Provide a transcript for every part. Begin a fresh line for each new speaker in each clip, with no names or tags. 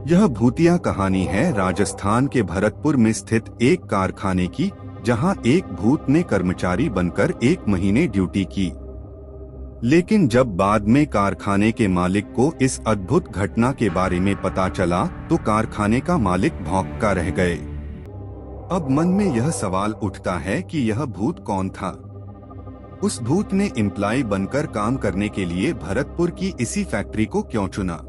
यह भूतिया कहानी है राजस्थान के भरतपुर में स्थित एक कारखाने की, जहां एक भूत ने कर्मचारी बनकर 1 महीने ड्यूटी की। लेकिन जब बाद में कारखाने के मालिक को इस अद्भुत घटना के बारे में पता चला तो कारखाने का मालिक भौंका रह गए। अब मन में यह सवाल उठता है कि यह भूत कौन था। उस भूत ने एम्प्लॉय बनकर काम करने के लिए भरतपुर की इसी फैक्ट्री को क्यों चुना?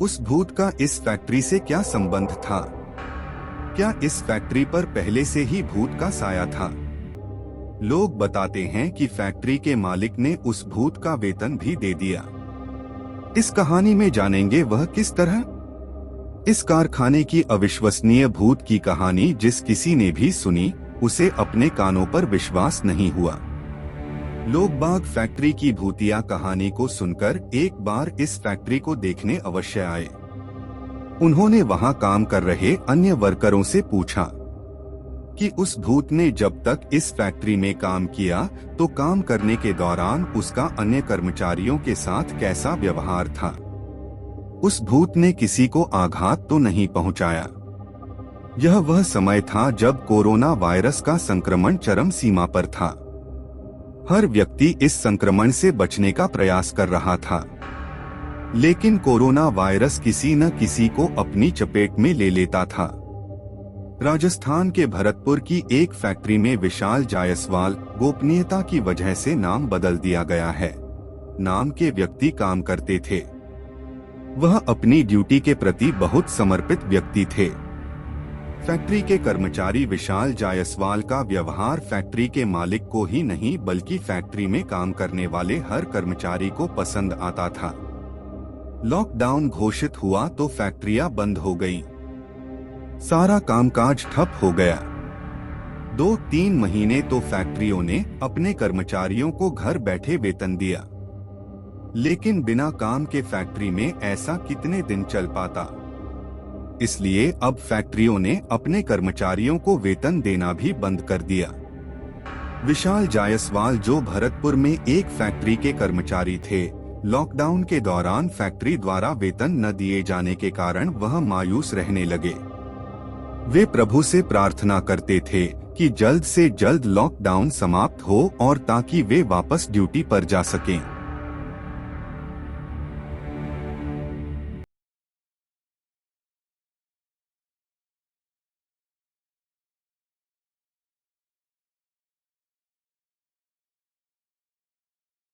उस भूत का इस फैक्ट्री से क्या संबंध था? क्या इस फैक्ट्री पर पहले से ही भूत का साया था? लोग बताते हैं कि फैक्ट्री के मालिक ने उस भूत का वेतन भी दे दिया। इस कहानी में जानेंगे वह किस तरह। इस कारखाने की अविश्वसनीय भूत की कहानी जिस किसी ने भी सुनी, उसे अपने कानों पर विश्वास नहीं हुआ। लोग बाग फैक्ट्री की भूतिया कहानी को सुनकर एक बार इस फैक्ट्री को देखने अवश्य आए। उन्होंने वहां काम कर रहे अन्य वर्करों से पूछा कि उस भूत ने जब तक इस फैक्ट्री में काम किया तो काम करने के दौरान उसका अन्य कर्मचारियों के साथ कैसा व्यवहार था। उस भूत ने किसी को आघात तो नहीं पहुंचाया। यह वह समय था जब कोरोना वायरस का संक्रमण चरम सीमा पर था। हर व्यक्ति इस संक्रमण से बचने का प्रयास कर रहा था, लेकिन कोरोना वायरस किसी न किसी को अपनी चपेट में ले लेता था। राजस्थान के भरतपुर की एक फैक्ट्री में विशाल जायसवाल गोपनीयता की वजह से नाम बदल दिया गया है। नाम के व्यक्ति काम करते थे। वह अपनी ड्यूटी के प्रति बहुत समर्पित व्यक्ति थे। फैक्ट्री के कर्मचारी विशाल जायसवाल का व्यवहार फैक्ट्री के मालिक को ही नहीं बल्कि फैक्ट्री में काम करने वाले हर कर्मचारी को पसंद आता था। लॉकडाउन घोषित हुआ तो फैक्ट्रियां बंद हो गईं। सारा कामकाज ठप हो गया। 2-3 महीने तो फैक्ट्रियों ने अपने कर्मचारियों को घर बैठे वेतन दिया, लेकिन बिना काम के फैक्ट्री में ऐसा कितने दिन चल पाता। इसलिए अब फैक्ट्रियों ने अपने कर्मचारियों को वेतन देना भी बंद कर दिया। विशाल जायसवाल जो भरतपुर में एक फैक्ट्री के कर्मचारी थे, लॉकडाउन के दौरान फैक्ट्री द्वारा वेतन न दिए जाने के कारण वह मायूस रहने लगे। वे प्रभु से प्रार्थना करते थे कि जल्द से जल्द लॉकडाउन समाप्त हो और ताकि वे वापस ड्यूटी पर जा सकें।